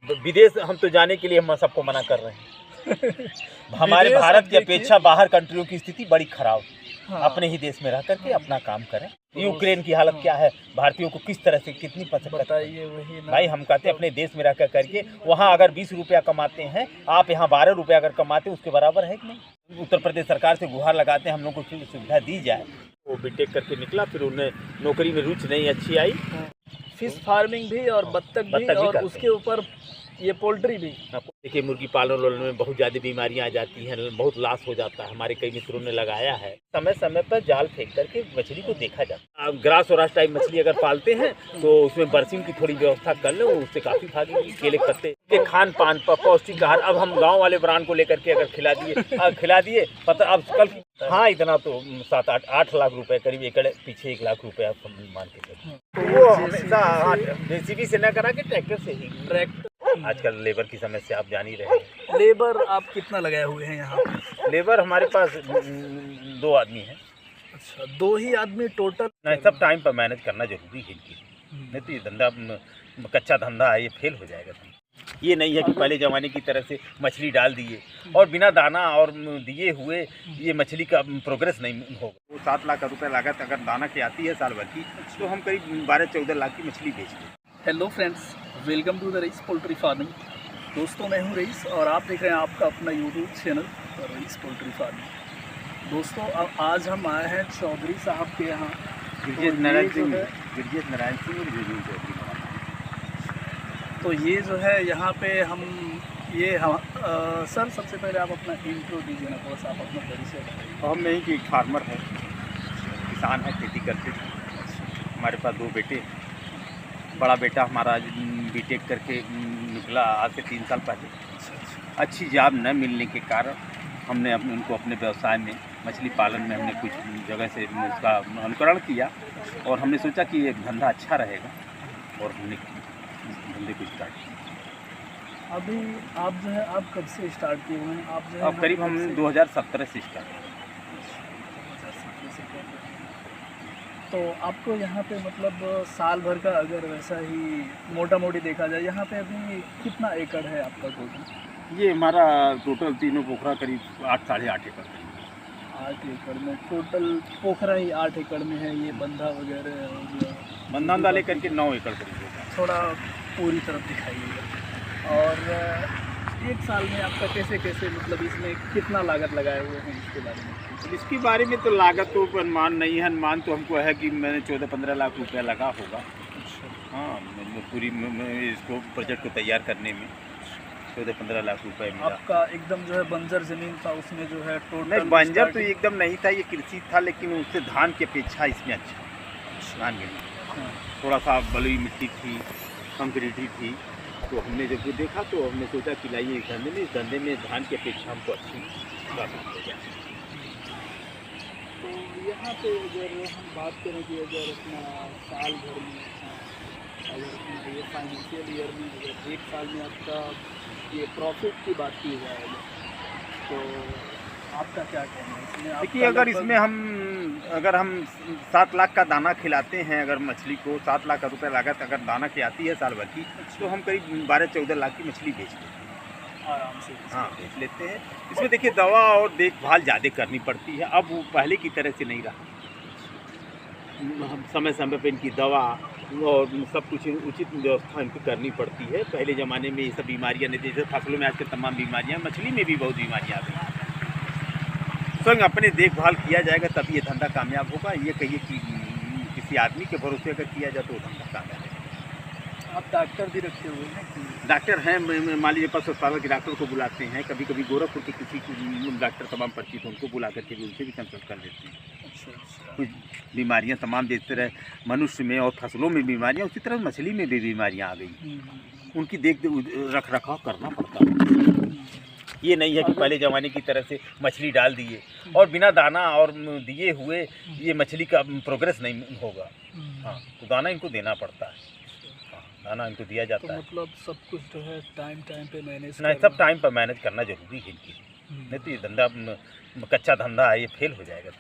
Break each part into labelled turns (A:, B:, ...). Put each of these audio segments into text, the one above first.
A: विदेश हम तो जाने के लिए हम सबको मना कर रहे हैं। हमारे भारत की अपेक्षा बाहर कंट्रियों की स्थिति बड़ी खराब। हाँ। अपने ही देश में रह करके अपना काम करें। यूक्रेन की हालत क्या है, भारतीयों को किस तरह से कितनी बताइए। वही भाई हम कहते हैं अपने देश में रह करके वहाँ अगर 20 रुपया कमाते हैं, आप यहाँ 12 रुपया अगर कमाते हैं, उसके बराबर है कि नहीं। उत्तर प्रदेश सरकार से गुहार लगाते हैं हम लोग को सुविधा दी जाए। वो बीटेक करके निकला, फिर उन्हें नौकरी में रुचि नहीं अच्छी आई।
B: फिश फार्मिंग भी और बत्तख भी और उसके ऊपर ये पोल्ट्री भी।
A: देखिए मुर्गी पालन में बहुत ज़्यादा बीमारियां आ जाती हैं, बहुत लॉस हो जाता है। हमारे कई मित्रों ने लगाया है। समय समय पर जाल फेंक करके मछली को देखा जाता है। ग्रास और टाइप मछली अगर पालते हैं तो उसमें बरसिंग की थोड़ी व्यवस्था कर ले, उससे काफ़ी भागेगी। केले के पत्ते के खान पान पर पौष्टिक आहार अब हम गाँव वाले ब्रांड को लेकर के अगर खिला दिए पता अब कल हाँ इतना तो 7-8 लाख रुपए करीब एकड़ पीछे 1 लाख रुपए आप मान के चलिए। वो हमेशा जेसीबी से न करा के ट्रैक्टर से ही। आजकल लेबर की समस्या आप जान ही रहे हैं।
B: लेबर आप कितना लगाए हुए हैं यहाँ पर?
A: लेबर हमारे पास 2 आदमी हैं।
B: अच्छा, 2 ही आदमी टोटल?
A: नहीं, सब टाइम पर मैनेज करना जरूरी है इनकी, नहीं तो ये धंधा कच्चा धंधा है, ये फेल हो जाएगा। ये नहीं है कि पहले ज़माने की तरह से मछली डाल दिए और बिना दाना और दिए हुए ये मछली का प्रोग्रेस नहीं होगा। वो 7 लाख रुपए लागत अगर दाना की आती है साल भर की, तो हम करीब 12-14 लाख की मछली बेचते हैं।
B: Hello friends, welcome to the Rais poultry farming. दोस्तों मैं हूं रईस और आप देख रहे हैं आपका अपना YouTube channel rice poultry farming. दोस्तों अब आज हम आए हैं चौधरी साहब के यहाँ,
A: गिरजेश नारायण सिंह और विजय चौधरी।
B: तो ये जो है यहाँ पे हम सर सबसे पहले आप अपना इंट्रो दीजिए ना, थोड़ा सा आप अपना परिचय बताइए।
A: हम नहीं कि फार्मर है, किसान है, खेती करते थे। हमारे पास 2 बेटे। बड़ा बेटा हमारा बीटेक करके निकला आज से 3 साल पहले। अच्छी जॉब न मिलने के कारण हमने उनको अपने व्यवसाय में मछली पालन में हमने कुछ जगह से उसका अनुकरण किया और हमने सोचा कि ये धंधा अच्छा रहेगा और हमने धंधे को स्टार्ट किया।
B: अभी आप जो है आप कब से स्टार्ट किए हुए हैं? आप जो है
A: अब करीब हम 2017 से स्टार्ट किया।
B: तो आपको यहाँ पे मतलब साल भर का अगर वैसा ही मोटा मोटी देखा जाए, यहाँ पे अभी कितना एकड़ है आपका टोटल?
A: ये हमारा टोटल तीनों पोखरा करीब 8-8.5 एकड़ है।
B: 8 एकड़ में टोटल पोखरा ही 8 एकड़ में है। ये बंधा वगैरह
A: बंधा लेकर के 9 एकड़ करीब होगा।
B: थोड़ा पूरी तरफ दिखाइएगा। और 1 साल में आपका कैसे कैसे मतलब इसमें कितना लागत लगाए हुए हैं इसके बारे में?
A: इसके बारे में तो लागत तो अनुमान नहीं है। अनुमान तो हमको है कि मैंने 14-15 लाख रुपया लगा होगा। हाँ, पूरी इसको प्रोजेक्ट को तैयार करने में 14-15 लाख रुपए मिला।
B: आपका एकदम जो है बंजर ज़मीन था, उसमें जो है टोटल?
A: नहीं, बंजर तो एकदम नहीं था, ये कृषि था, लेकिन उससे धान की अपेक्षा इसमें अच्छा धान गेहूँ। थोड़ा सा बलुई मिट्टी थी, कंक्रीटी थी, तो हमने जब वो देखा तो हमने सोचा कि लाइए इस धंधे में धान की अपेक्षा हमको अच्छी प्राप्त हो जाए।
B: तो यहाँ पे अगर हम बात करें कि अगर अपना साल भर में अगर अपना ये फाइनेंशियल ईयर में अगर 1 साल में आपका ये प्रॉफिट की बात की जाए तो आपका क्या कहना है इसमें?
A: देखिए अगर हम 7 लाख का दाना खिलाते हैं, अगर मछली को 7 लाख रुपए लागत अगर दाना की आती है साल भर की, तो हम करीब 12-14 लाख की मछली बेचते हैं
B: आराम से।
A: हाँ, बेच लेते हैं। इसमें देखिए दवा और देखभाल ज़्यादा करनी पड़ती है। अब वो पहले की तरह से नहीं रहा। हम समय समय पर इनकी दवा और सब कुछ उचित व्यवस्था इनको करनी पड़ती है। पहले ज़माने में ये सब बीमारियाँ नहीं थी, जैसे फसलों में आजकल तमाम बीमारियाँ, मछली में भी बहुत बीमारियाँ आ गई। स्वयं अपने देखभाल किया जाएगा तभी ये धंधा कामयाब होगा। ये कहिए कि किसी आदमी के भरोसे अगर किया जाए तो वो धंधा कामयाब है।
B: आप डॉक्टर भी रखे हुए हैं?
A: डॉक्टर हैं, मान लीजिए पशु अस्पताल के डॉक्टर को बुलाते हैं, कभी कभी गोरखपुर के किसी डॉक्टर तमाम परिचित उनको बुला करके भी उनसे भी कंसल्ट कर लेते हैं।
B: अच्छा।
A: कुछ बीमारियां तमाम देखते रहे मनुष्य में और फसलों में बीमारियां, उसी तरह मछली में भी बीमारियां आ गई। उनकी रख रखाव करना पड़ता है। ये नहीं है कि पहले ज़माने की तरह से मछली डाल दिए और बिना दाना और दिए हुए ये मछली का प्रोग्रेस नहीं होगा। हाँ, तो दाना इनको देना पड़ता है। दाना इनको दिया जाता है।
B: मतलब सब कुछ जो है टाइम पे मैनेज
A: नहीं, सब टाइम पर मैनेज करना जरूरी है इनकी, नहीं तो ये धंधा कच्चा धंधा है, ये फेल हो जाएगा।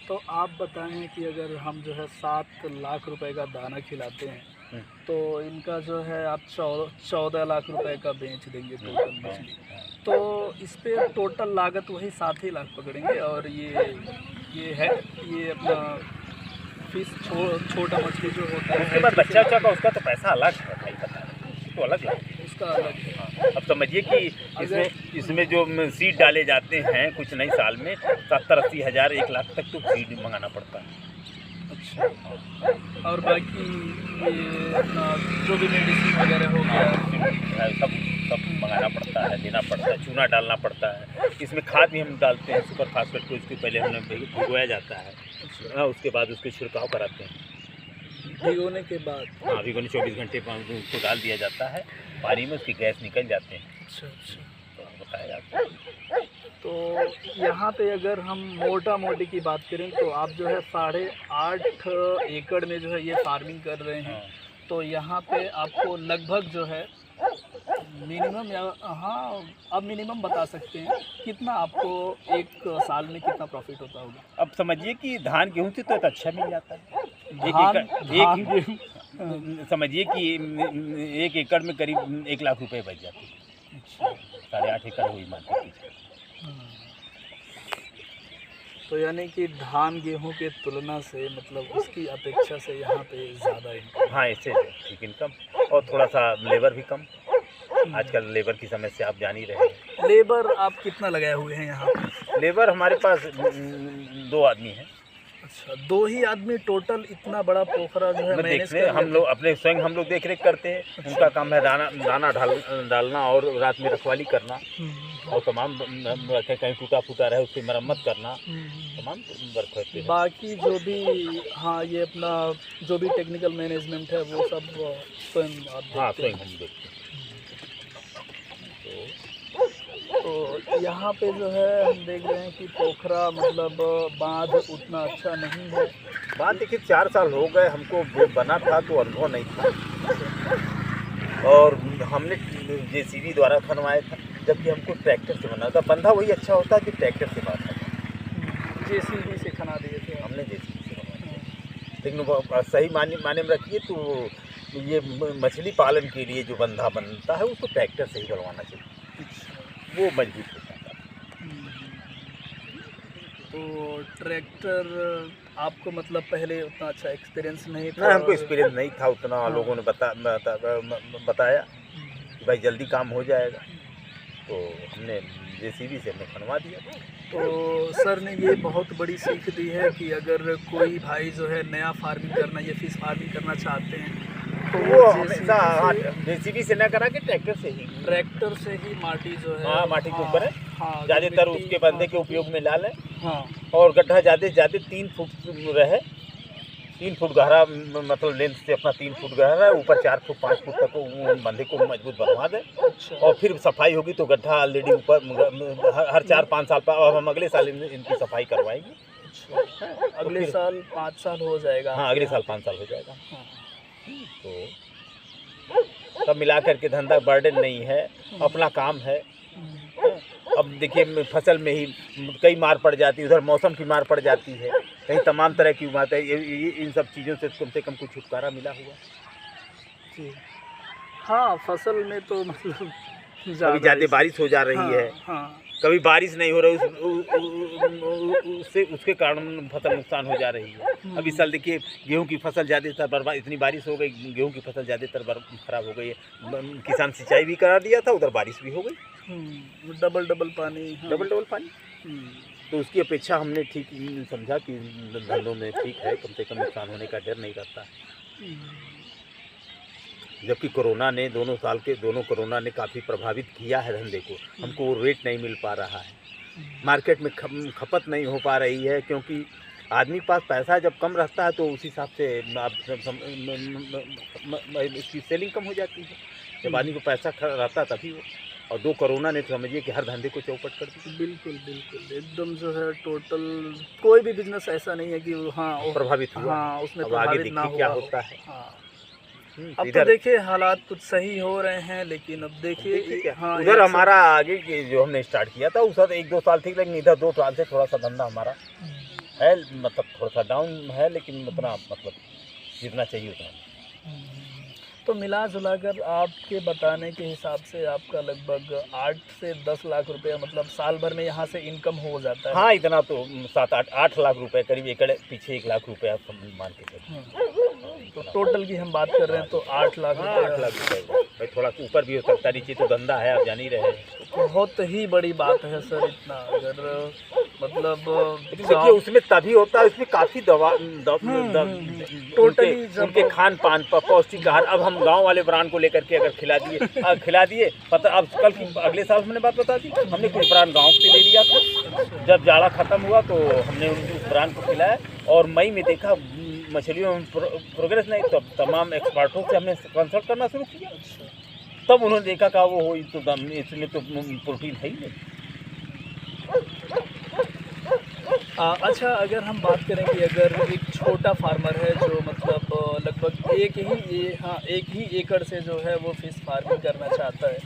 A: तो
B: आप बताएं कि अगर हम जो है 7 लाख रुपए का दाना खिलाते हैं तो इनका जो है आप 14 लाख रुपए का बेच देंगे टोटल मछली। तो इस पे टोटल लागत वही 7 ही लाख पकड़ेंगे। और ये अपना फिश छोटा मछली जो होता है,
A: उसके बाद बच्चा का उसका तो पैसा अलग है भाई, बता रहे तो अलग है
B: उसका अलग है।
A: अब समझिए कि इसमें जो सीड डाले जाते हैं कुछ नई साल में 70-80 हज़ार 1 लाख तक तो सीड मंगाना पड़ता है।
B: अच्छा, और बाकी ये अपना जो भी मेडिसिन वगैरह हो गया
A: सब मंगाना पड़ता है, देना पड़ता है, चूना डालना पड़ता है। इसमें खाद भी हम डालते हैं सुपर फास्फेट को, इसके पहले हमें भिगोया जाता है, उसके बाद उसके छिड़काव कराते हैं।
B: भिगोने के बाद?
A: हाँ, भिगोने 24 घंटे उसको डाल दिया जाता है पानी में, उसकी गैस निकल जाते हैं।
B: अच्छा अच्छा,
A: तो बताया जाता है।
B: तो यहाँ पे अगर हम मोटा मोटी की बात करें तो आप जो है 8.5 एकड़ में जो है ये फार्मिंग कर रहे हैं। तो यहाँ पे आपको लगभग जो है मिनिमम, या हाँ आप मिनिमम बता सकते हैं कितना आपको एक साल में कितना प्रॉफिट होता होगा?
A: अब समझिए कि धान गेहूँ से तो अच्छा मिल जाता है। समझिए कि 1 एकड़ में करीब 1 लाख रुपए बच जाते हैं। 8.5 एकड़ हुई मार्केट की।
B: तो यानी कि धान गेहूं के तुलना से मतलब उसकी अपेक्षा से यहाँ पे ज़्यादा इनकम?
A: हाँ, इससे ठीक इनकम, और थोड़ा सा लेबर भी कम। आजकल लेबर की समस्या आप जान ही रहे हैं।
B: लेबर आप कितना लगाए हुए हैं यहाँ पे?
A: लेबर हमारे पास 2 आदमी हैं।
B: अच्छा, 2 ही आदमी टोटल इतना बड़ा पोखरा जो है मैनेज कर?
A: हम लोग अपने स्वयं हम लोग देख रेख करते हैं। अच्छा। उनका काम है दाना डालना और रात में रखवाली करना और तमाम कहीं टूटा फूटा रहे उसकी मरम्मत करना, तमाम वर्क होते हैं।
B: बाकी जो भी, हाँ, ये अपना जो भी टेक्निकल मैनेजमेंट है वो सब स्वयं आप देखते हैं?
A: हाँ, स्वयं हम देखते हैं।
B: तो यहाँ पे जो है हम देख रहे हैं कि पोखरा मतलब बांध उतना अच्छा नहीं है।
A: बांध देखिए 4 साल हो गए हमको, बना था तो अनुभव नहीं था, और हमने जेसीबी द्वारा खनवाया था, जबकि हमको ट्रैक्टर से बना था। बंधा वही अच्छा होता है कि ट्रैक्टर से बांधा था।
B: जेसीबी से खना दिए थे
A: हमने, जेसीबी से बनवाया। लेकिन सही माने में रखिए तो ये मछली पालन के लिए जो बंधा बनता है उसको ट्रैक्टर से ही बनवाना चाहिए, वो मजबूत होता है।
B: तो ट्रैक्टर आपको मतलब पहले उतना अच्छा एक्सपीरियंस नहीं था?
A: ना, हमको एक्सपीरियंस नहीं था उतना। हाँ। लोगों ने बताया कि भाई जल्दी काम हो जाएगा, तो हमने जेसीबी से हमने खनवा दिया।
B: तो सर ने ये बहुत बड़ी सीख दी है कि अगर कोई भाई जो है नया फार्मिंग करना, ये फिश फार्मिंग करना चाहते हैं तो
A: वो हमेशा जेसीबी से न करा के ट्रैक्टर से ही माटी जो है, हाँ, माटी के ऊपर है, हाँ, ज़्यादातर उसके बंधे के उपयोग में ला लें। हाँ, और गड्ढा ज़्यादा से ज़्यादा 3 फुट रहे, 3 फुट गहरा, मतलब लेंथ से अपना 3 फुट गहरा है, ऊपर 4 फुट 5 फुट तक बंधे को मजबूत बनवा दें। अच्छा। और फिर सफाई होगी तो गड्ढा ऑलरेडी ऊपर हर 4-5 साल पर, और हम अगले साल इनकी सफाई करवाएंगे। अच्छा।
B: अगले साल 5 साल हो जाएगा?
A: हाँ, अगले साल 5 साल हो जाएगा। तो सब मिला करके धंधा बर्डन नहीं है, अपना काम है। अब देखिए फसल में ही कई मार पड़ जाती है, उधर मौसम की मार पड़ जाती है, कहीं तमाम तरह की बात है। इन सब चीज़ों से कम कुछ छुटकारा मिला हुआ।
B: जी हाँ, फसल में तो मतलब
A: कभी ज़्यादा बारिश हो जा रही है, हाँ, कभी बारिश नहीं हो रही, उससे उसके कारण फसल नुकसान हो जा रही है। अब इस साल देखिए गेहूं की फसल ज़्यादातर बर्बाद, इतनी बारिश हो गई, गेहूं की फसल ज़्यादातर खराब हो गई है। किसान सिंचाई भी करा दिया था, उधर बारिश भी हो गई, डबल पानी, डबल पानी। तो उसकी अपेक्षा हमने ठीक समझा कि धंधों में ठीक है, कम से कम नुकसान होने का डर नहीं रहता। जबकि कोरोना ने कोरोना ने काफ़ी प्रभावित किया है धंधे को। हमको रेट नहीं मिल पा रहा है, मार्केट में खपत नहीं हो पा रही है, क्योंकि आदमी के पास पैसा जब कम रहता है तो उस हिसाब से इसकी सेलिंग कम हो जाती है। जब आदमी को पैसा रहता है तभी वो, और 2 कोरोना ने तो समझिए कि हर धंधे को चौपट कर दिया। बिल्कुल एकदम जो है टोटल कोई भी बिजनेस ऐसा नहीं है कि हाँ प्रभावित हुआ। हाँ, उसमें प्रभावित ना हुआ। क्या होता है। हाँ। अब तो देखिए हालात कुछ सही हो रहे हैं, लेकिन अब देखिए हाँ, उधर हमारा आगे जो हमने स्टार्ट किया था उस 1-2 साल ठीक, लेकिन इधर 2 साल से थोड़ा सा धंधा हमारा है, मतलब थोड़ा सा डाउन है, लेकिन उतना मतलब जितना चाहिए उतना।
B: तो मिला जुला कर आपके बताने के हिसाब से आपका लगभग 8 से 10 लाख रुपया मतलब साल भर में यहाँ से इनकम हो जाता है।
A: हाँ, इतना तो 7-8 लाख रुपए करीब, एकड़ पीछे 1 लाख रुपए आप मान के चलिए।
B: तो टोटल की हम बात कर रहे हैं तो 8 लाख
A: हाँ,
B: रुपया
A: 8 लाख रुपए भाई, थोड़ा ऊपर भी हो सकता है, नीचे तो धंधा है, आप जान ही रहे हैं।
B: बहुत ही बड़ी बात है सर, इतना अगर मतलब
A: लेकिन देखिए उसमें तभी होता है, उसमें काफ़ी दवा
B: टोटली
A: उनके खान पान पर पौष्टिक आहार। अब हम गांव वाले ब्रांड को लेकर के अगर खिला दिए पता, अब कल की अगले साल मैंने बात बता दी, हमने कुछ ब्रांड गांव से ले लिया था, जब जाड़ा खत्म हुआ तो हमने उस ब्रांड को खिलाया और मई में देखा मछलियों में प्रोग्रेस नहीं, तब तमाम एक्सपर्टों से हमने कंसल्ट करना शुरू किया, तब उन्होंने देखा कि वो हो तो इसमें तो प्रोटीन है ही नहीं।
B: अच्छा, अगर हम बात करें कि अगर एक छोटा फार्मर है जो मतलब लगभग एक ही एकड़ से जो है वो फिश फार्मिंग करना चाहता है,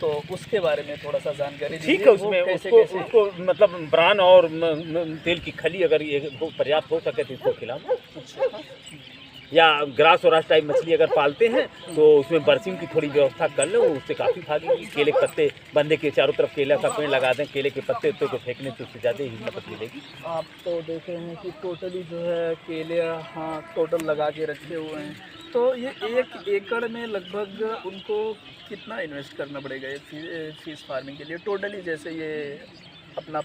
B: तो उसके बारे में थोड़ा सा जानकारी दीजिए।
A: ठीक है, उसमें उसको मतलब ब्रान और तेल की खली अगर ये पर्याप्त हो सके तो इसको खिलाओ। या ग्रास और टाइप मछली अगर पालते हैं तो उसमें बरसिंग की थोड़ी व्यवस्था कर लें, उससे काफ़ी भागेगी। केले के पत्ते बंदे के चारों तरफ केला का पेड़ लगा दें, केले के पत्ते उत्ते को फेंकने से उससे ज़्यादा ही मदद मिलेगी।
B: आप तो देख रहे हैं कि टोटली जो है केले टोटल लगा के रखे हुए हैं, तो ये 1 एकड़ में लगभग उनको कितना इन्वेस्ट करना पड़ेगा ये फिश फार्मिंग के लिए टोटली? जैसे ये अपना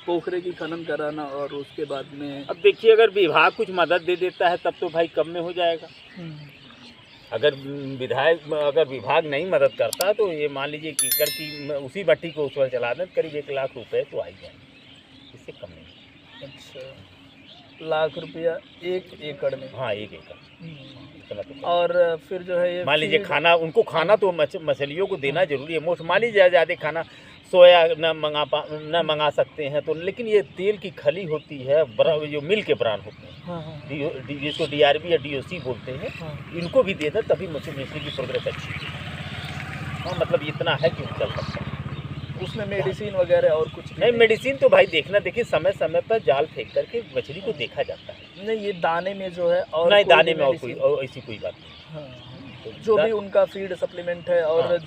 B: पोखरे की खनन कराना और उसके बाद में
A: अब देखिए अगर विभाग कुछ मदद दे देता है तब तो भाई कम में हो जाएगा। अगर विभाग नहीं मदद करता तो ये मान लीजिए कि एकड़ की उसी भट्टी को उस पर चला दें, करीब 1 लाख रुपए तो आ ही जाएंगे, इससे कम नहीं।
B: अच्छा, लाख रुपया 1 एकड़ में?
A: हाँ, 1 एकड़।
B: और फिर जो है ये
A: मान लीजिए उनको खाना तो मछलियों को देना जरूरी है। मोस्ट मान लीजिए ज़्यादा खाना सोया न मंगा सकते हैं तो, लेकिन ये तेल की खली होती है, जो मिल के ब्रांड होते हैं, जिसको DRB या DOC बोलते हैं, इनको भी दे दें तभी मछली की प्रोग्रेस अच्छी है। हाँ, मतलब इतना है कि चल सकता है।
B: उसमें मेडिसिन वगैरह और कुछ
A: नहीं, मेडिसिन तो भाई देखिए समय समय पर जाल फेंक करके मछली को देखा जाता है।
B: नहीं, ये दाने में जो है और
A: नहीं, दाने में और ऐसी कोई बात नहीं।
B: तो जो भी उनका फीड सप्लीमेंट है और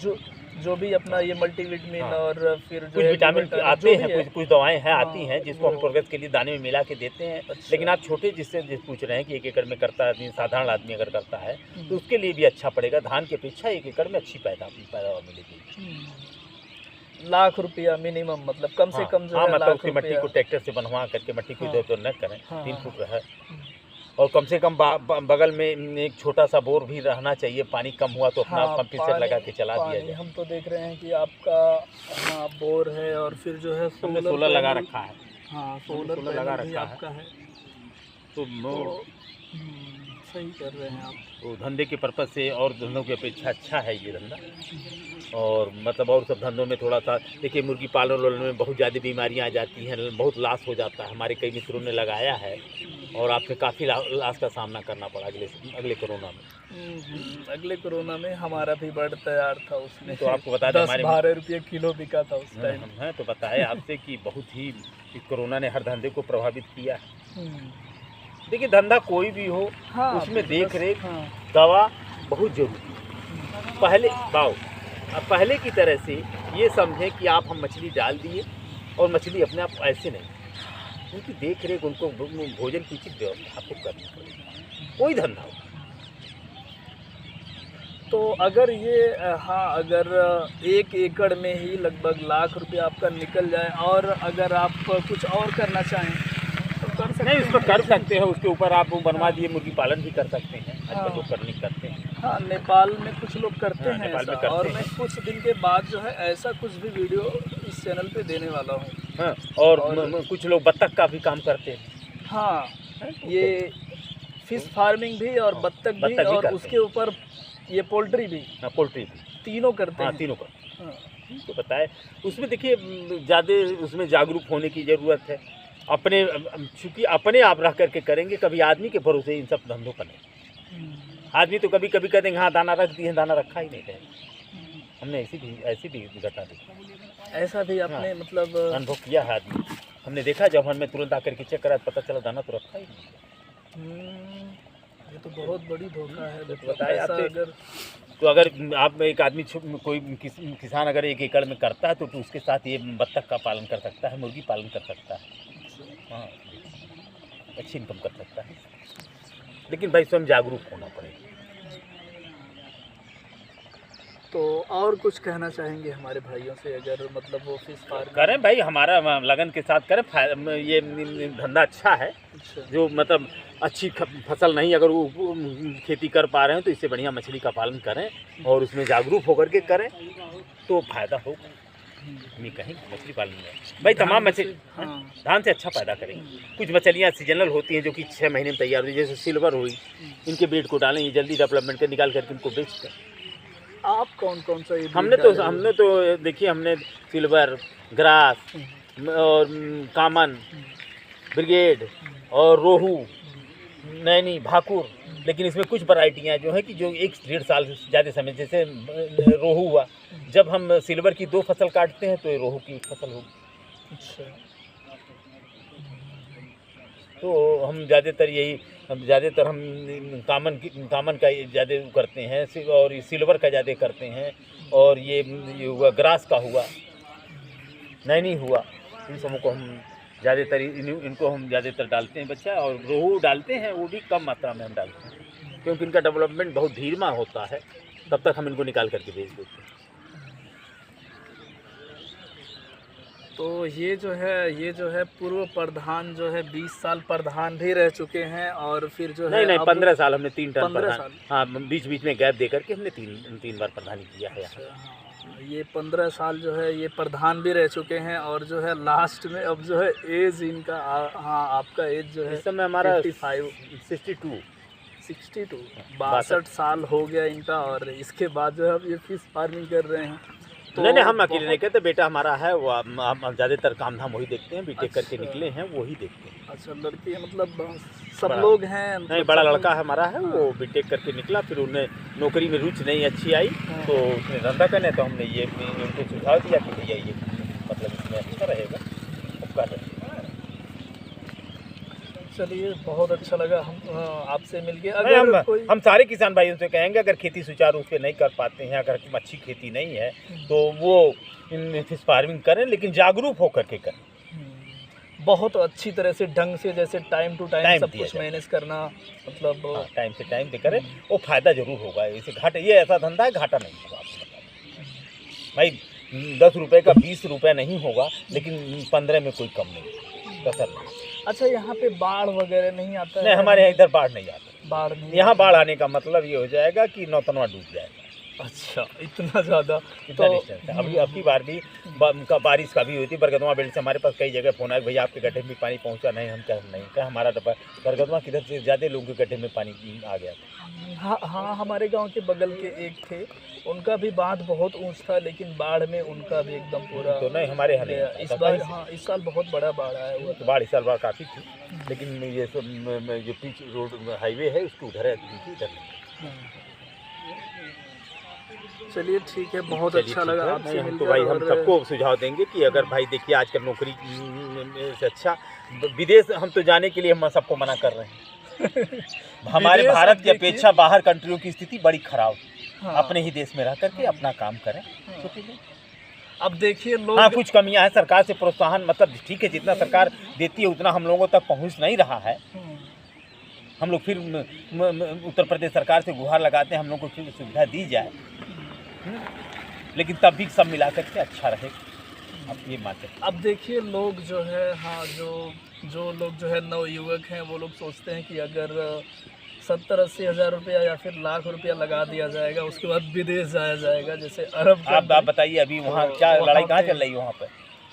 B: जो भी अपना ये मल्टीविटामिन और फिर जो
A: कुछ विटामिन आते हैं, कुछ दवाएं हैं आती हैं जिसको हम प्रोग्रेस के लिए दाने में मिला के देते हैं। लेकिन आप छोटे जिससे पूछ रहे हैं कि 1 एकड़ में करता है साधारण आदमी अगर करता है तो उसके लिए भी अच्छा पड़ेगा। धान के अपेक्षा 1 एकड़ में अच्छी पैदावार मिलेगी।
B: लाख रुपया मिनिमम, मतलब कम से कम जो है
A: मतलब उसकी मट्टी को ट्रैक्टर से बनवा करके मट्टी को इधर न करें, 3 फुट रहे, और कम से कम बगल में एक छोटा सा बोर भी रहना चाहिए। पानी कम हुआ तो अपना पंप सेट लगा के चला दिया जाए।
B: हम तो देख रहे हैं कि आपका बोर है और फिर जो है
A: सोलर लगा रखा है।
B: हाँ, सोलर
A: लगा रखा
B: आपका है,
A: तो
B: सही कर रहे हैं आप।
A: तो धंधे के पर्पज़ से और धंधों की अपेक्षा अच्छा है ये धंधा। और मतलब और सब धंधों में थोड़ा सा देखिए, मुर्गी पालन में बहुत ज़्यादा बीमारियां आ जाती हैं, बहुत लॉस हो जाता है। हमारे कई मित्रों ने लगाया है और आपसे काफ़ी लॉस का सामना करना पड़ा अगले कोरोना में।
B: अगले कोरोना में हमारा भी बर्ड तैयार था, उसमें
A: तो आपको बता दें
B: 10-12 रुपये किलो बिका था उस टाइम।
A: हैं तो बताए आपसे कि बहुत ही कोरोना ने हर धंधे को प्रभावित किया है। देखिए धंधा कोई भी हो, उसमें देख रेख दवा बहुत जरूरी है। पहले की तरह से ये समझें कि आप हम मछली डाल दिए और मछली अपने आप ऐसे नहीं, उनकी देख रेख, उनको भोजन की उचित व्यवस्था आपको करनी पड़ेगी, कोई धंधा हो।
B: तो अगर ये अगर 1 एकड़ में ही लगभग लाख रुपया आपका निकल जाए और अगर आप कुछ और करना चाहें तो कर सकते हैं।
A: नहीं, उसको कर सकते हैं, उसके ऊपर आप बनवा दिए मुर्गी पालन भी कर सकते हैं। आजकल लोग करते हैं।
B: हाँ, नेपाल में कुछ लोग करते हैं
A: नेपाल में
B: ऐसा,
A: करते
B: और
A: हैं।
B: मैं कुछ दिन के बाद जो है ऐसा कुछ भी वीडियो इस चैनल पे देने वाला हूँ।
A: हाँ, और कुछ लोग बत्तख का भी काम करते हैं।
B: हाँ, ये फिश फार्मिंग भी और बत्तख भी और उसके ऊपर ये पोल्ट्री भी,
A: पोल्ट्री भी,
B: तीनों करते हैं।
A: तीनों का तो बताए। उसमें देखिए ज़्यादा उसमें जागरूक होने की ज़रूरत है। चूँकि अपने आप रह करके करेंगे, कभी आदमी के भरोसे इन सब धंधों का नहीं। आदमी तो कभी कभी कह देंगे हाँ दाना रख दिए, दाना रखा ही नहीं है। हमने ऐसी भी घटना देखी,
B: ऐसा भी आपने मतलब
A: अनुभव किया है। आदमी हमने देखा, जब हमने तुरंत आकर के चेक करा पता चला दाना तो रखा ही नहीं।
B: ये तो बहुत बड़ी धोखा है। मतलब
A: बताए
B: ऐसा
A: आपसे।
B: अगर
A: तो अगर आप एक आदमी कोई किसान अगर 1 एकड़ में करता है तो उसके साथ ये बत्तख का पालन कर सकता है, मुर्गी पालन कर सकता है। हाँ, अच्छी इनकम कर सकता है, लेकिन भाई स्वयं जागरूक होना पड़ेगा।
B: तो और कुछ कहना चाहेंगे हमारे भाइयों से, अगर मतलब वो फिश फार्म
A: करें भाई, हमारा लगन के साथ करें। ये धंधा अच्छा है।
B: अच्छा।
A: जो मतलब अच्छी फसल नहीं अगर वो खेती कर पा रहे हैं तो इससे बढ़िया मछली का पालन करें और उसमें जागरूक होकर के करें तो फायदा होगा। हम कहीं मछली पालन में भाई तमाम मछली धान से अच्छा पैदा करेंगे। कुछ मछलियाँ सीजनल होती हैं जो कि 6 महीने में तैयार होती है, जैसे सिल्वर हुई, इनके ब्रीड को डालें, ये जल्दी डेवलपमेंट कर निकाल करके इनको बेचते हैं।
B: आप कौन कौन सा ये
A: हमने तो देखिए, हमने सिल्वर, ग्रास और कामन, ब्रिगेड और रोहू, नैनी, भाकुर, लेकिन इसमें कुछ वैरायटियाँ जो है कि जो 1-1.5 साल से ज़्यादा समय, जैसे रोहू हुआ, जब हम सिल्वर की 2 फसल काटते हैं तो ये रोहू की 1 फसल होगी।
B: अच्छा।
A: तो हम ज़्यादातर हम कामन का ज़्यादा करते हैं और ये सिल्वर का ज़्यादा करते हैं और ये हुआ ग्रास का हुआ, नैनी हुआ, इन सबों को हम ज़्यादातर इनको हम ज़्यादातर डालते हैं बच्चा, और रोहू डालते हैं, वो भी कम मात्रा में हम डालते हैं क्योंकि इनका डेवलपमेंट बहुत धीमा होता है, तब तक हम इनको निकाल करके बेच देते हैं।
B: तो ये जो है पूर्व प्रधान जो है 20 साल प्रधान भी रह चुके हैं और फिर जो है
A: नहीं 15 साल हमने 3 टर्म
B: 15
A: प्रधान, हाँ, बीच में गैप दे करके हमने 3 बार प्रधानी किया है।
B: अच्छा, हाँ, ये 15 साल जो है ये प्रधान भी रह चुके हैं और जो है लास्ट में अब जो है एज इनका हाँ आपका एज जो है
A: इस समय हमारा
B: 62 62 साल हो गया इनका, और इसके बाद जो है अब ये फिश फार्मिंग कर रहे हैं। तो
A: नहीं हम अकेले नहीं कहते, बेटा हमारा है वो, हम ज़्यादातर काम धाम वही देखते हैं, बीटेक करके
B: अच्छा।
A: निकले हैं वही देखते हैं।
B: अच्छा, लड़की है मतलब सब लोग हैं
A: नहीं, बड़ा लड़का हमारा है वो बीटेक करके निकला, फिर उन्हें नौकरी में रुचि नहीं अच्छी आई तो उसने धंधा करने, तो हमने ये उनको सुझाव दिया कि भैया ये मतलब इसमें अच्छा रहेगा, अब कर रहे हैं।
B: चलिए, बहुत अच्छा लगा हम आपसे मिलके। अगर
A: हम सारे किसान भाइयों से कहेंगे अगर खेती सुचारू रूप से नहीं कर पाते हैं, अगर अच्छी खेती नहीं है तो वो इन फिश फार्मिंग करें, लेकिन जागरूक होकर के करें,
B: बहुत अच्छी तरह से ढंग से, जैसे टाइम टू टाइम सब कुछ मैनेज करना, मतलब
A: टाइम से टाइम पे करें, वो फायदा जरूर होगा। इसे घाटा, ये ऐसा धंधा है घाटा नहीं होगा आपको भाई। 10 रुपये का 20 रुपये नहीं होगा, लेकिन 15 में कोई कम नहीं, कसर नहीं।
B: अच्छा, यहाँ पे बाढ़ वगैरह नहीं आता है?
A: नहीं, हमारे यहाँ इधर बाढ़ नहीं आता।
B: बाढ़ नहीं?
A: यहाँ बाढ़ आने का मतलब ये हो जाएगा कि नौतनवा डूब जाएगा।
B: अच्छा, इतना ज़्यादा?
A: इतना डिस्टेंस है। अभी आपकी बार भी बारिश का भी हुई थी, बरगदवा बेल्ट से हमारे पास कई जगह फोन आया भैया आपके गड्ढे में पानी पहुँचा नहीं, हम क्या नहीं क्या, हमारा बरगदवा किधर से ज़्यादा लोगों के गड्ढे में पानी आ गया था।
B: हाँ, हमारे गांव के बगल के एक थे, उनका भी बांध बहुत ऊंच था, लेकिन बाढ़ में उनका भी एकदम पूरा
A: तो नहीं, हमारे यहाँ नहीं।
B: इस बार हाँ, इस साल बहुत बड़ा बाढ़ आया हुआ
A: तो बाढ़ इस साल बाढ़ काफ़ी थी, लेकिन ये सब जो पिच रोड हाईवे है उसके उधर है, इधर नहीं।
B: चलिए ठीक है, बहुत अच्छा लगा आपसे मिलकर।
A: तो भाई हम सबको सुझाव देंगे कि अगर भाई देखिए आजकल नौकरी से अच्छा विदेश हम तो जाने के लिए हम सबको मना कर रहे हैं। हमारे भारत की अपेक्षा बाहर कंट्रियों की स्थिति बड़ी खराब। हाँ। अपने ही देश में रह करके अपना काम करें। हाँ।
B: अब देखिए लोग,
A: हाँ, कुछ कमियां हैं, सरकार से प्रोत्साहन, मतलब ठीक है जितना सरकार देती है उतना हम लोगों तक पहुंच नहीं रहा है। हम लोग फिर उत्तर प्रदेश सरकार से गुहार लगाते हैं हम लोग को सुविधा दी जाए, लेकिन तब भी सब मिला करके अच्छा रहेगा। अब ये मानते हैं।
B: अब देखिए लोग जो है, हाँ, जो लोग जो है नवयुवक हैं, वो लोग सोचते हैं कि अगर 70-80 हज़ार रुपया या फिर लाख रुपया लगा दिया जाएगा, उसके बाद विदेश जाया जाएगा, जैसे अरब।
A: आप बताइए अभी वहाँ क्या लड़ाई कहाँ चल रही है वहाँ पर?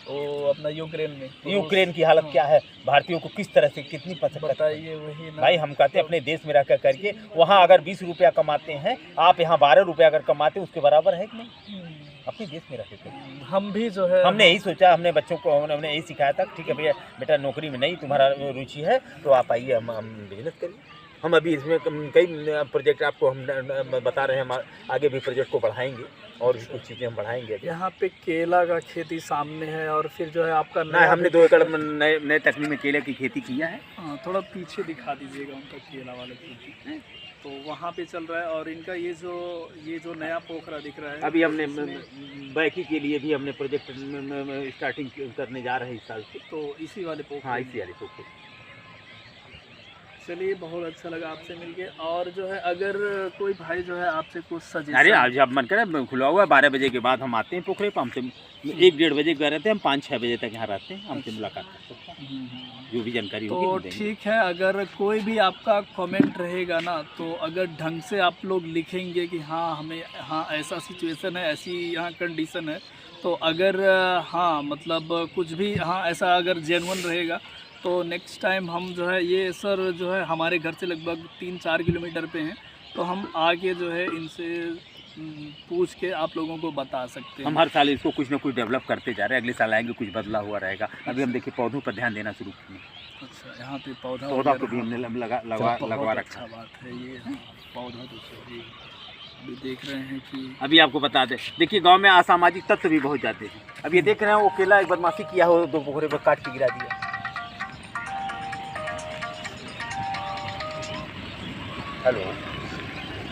B: वो अपना यूक्रेन
A: की हालत क्या है, भारतीयों को किस तरह से कितनी पसंद,
B: बताइए वही ना
A: भाई। हम कहते हैं अपने देश में रहकर करके वहाँ अगर 20 रुपया कमाते हैं, आप यहाँ 12 रुपया अगर कमाते हैं, उसके बराबर है कि नहीं? अपने देश में रहते थे
B: हम भी जो है,
A: हमने यही सोचा, हमने बच्चों को हमने यही सिखाया था, ठीक है भैया बेटा नौकरी में नहीं तुम्हारा रुचि है तो आप आइए हम बिजनेस करिए। हम अभी इसमें कई प्रोजेक्ट आपको हम बता रहे हैं, हम आगे भी प्रोजेक्ट को बढ़ाएंगे और भी कुछ चीज़ें हम बढ़ाएंगे अभी।
B: यहाँ पे केला का खेती सामने है और फिर जो है आपका
A: नहीं, हमने 2 एकड़ में नए तकनीक में केले की खेती किया है।
B: हाँ, थोड़ा पीछे दिखा दीजिएगा उनका केला वाला खेती, तो वहाँ पे चल रहा है। और इनका ये जो नया पोखरा दिख रहा है,
A: अभी हमने बैकी के लिए भी हमने प्रोजेक्ट स्टार्टिंग करने जा रहे हैं इस साल से,
B: तो इसी वाले पोखरे।
A: हाँ, इसी वाले पोखरे।
B: चलिए, बहुत अच्छा लगा आपसे मिलके। और जो है अगर कोई भाई जो है आपसे कुछ सजेशन,
A: अरे आज आप मन करे खुला हुआ है, 12 बजे के बाद हम आते हैं पोखरे पर। हमसे 1-1:30 बजे गए रहते हैं, हम 5-6 बजे तक यहाँ रहते हैं, हमसे मुलाकात कर सकते हैं, जो भी जानकारी
B: तो
A: होगी।
B: ठीक है। अगर कोई भी आपका कमेंट रहेगा ना, तो अगर ढंग से आप लोग लिखेंगे कि हाँ हमें, हाँ ऐसा सिचुएशन है, ऐसी यहाँ कंडीशन है, तो अगर हाँ मतलब कुछ भी हाँ ऐसा अगर जेन्युइन रहेगा, तो नेक्स्ट टाइम हम जो है ये सर जो है हमारे घर से लगभग 3-4 किलोमीटर पे हैं, तो हम आके जो है इनसे पूछ के आप लोगों को बता सकते हैं।
A: हम हर साल इसको कुछ ना कुछ डेवलप करते जा रहे हैं, अगले साल आएंगे कुछ बदला हुआ रहेगा। अभी हम देखिए पौधों पर ध्यान देना शुरू किए।
B: अच्छा, यहाँ पे पौधा
A: को भी हमने लगवा रखा।
B: अच्छा बात है ये, पौधा तो सही अभी देख रहे हैं कि
A: अभी आपको बता दें, देखिए गांव में असामाजिक तत्व भी बहुत जाते हैं। अब ये देख रहे हैं, वो केला एक बदमाशी किया हो, 2 पोखरे पर काट के गिरा दिया। हेलो,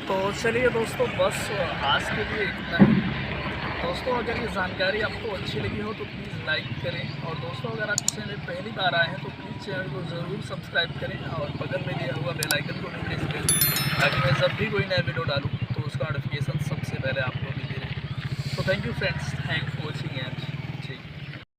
B: तो चलिए दोस्तों, बस आज के लिए इतना ही। दोस्तों, अगर ये जानकारी आपको अच्छी लगी हो तो प्लीज़ लाइक करें, और दोस्तों अगर आप चैनल पहली बार आए हैं तो प्लीज़ चैनल को ज़रूर सब्सक्राइब करें और बगल में दिया हुआ बेल आइकन को भी प्रेस करें, ताकि मैं जब भी कोई नया वीडियो डालूँ तो उसका नोटिफिकेशन सबसे पहले आप लोग मिले। तो thank you friends, thank for watching and